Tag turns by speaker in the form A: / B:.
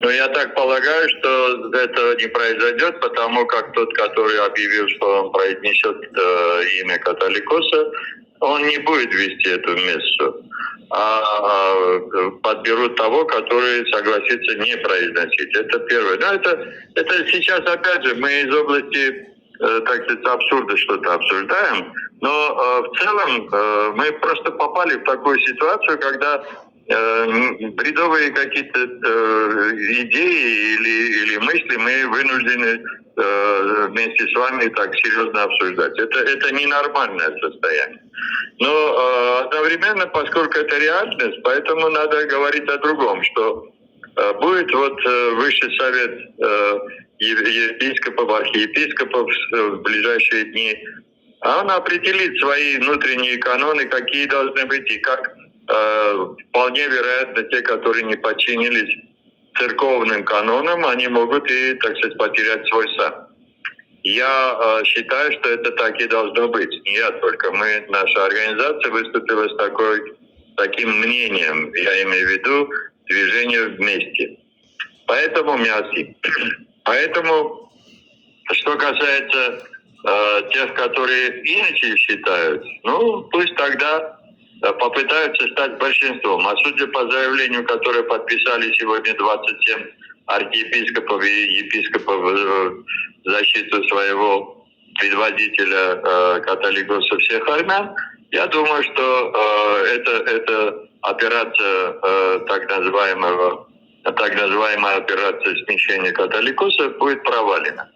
A: Но я так полагаю, что этого не произойдет, потому как тот, который объявил, что он произнесет имя католикоса, он не будет вести эту мессу, а подберут того, который согласится не произносить. Это первое. Но это сейчас, опять же, мы из области, так сказать, абсурда что-то обсуждаем, но в целом мы просто попали в такую ситуацию, когда бредовые какие-то идеи или мысли мы вынуждены вместе с вами так серьезно обсуждать. Это ненормальное состояние. Но одновременно, поскольку это реальность, поэтому надо говорить о другом, что будет вот Высший совет епископов, архиепископов в ближайшие дни, а он определит свои внутренние каноны, какие должны быть, и как вполне вероятно те, которые не подчинились церковным канонам, они могут и, так сказать, потерять свой сан. Я считаю, что это так и должно быть. Не я только. Наша организация выступила с таким мнением. Я имею в виду движение вместе. Поэтому Поэтому, что касается тех, которые иначе считают, ну, пусть тогда попытаются стать большинством. А судя по заявлению, которое подписали сегодня 27 архиепископов и епископов в защиту своего предводителя католикоса всех армян, я думаю, что эта операция так называемая операция смещения католикоса будет провалена.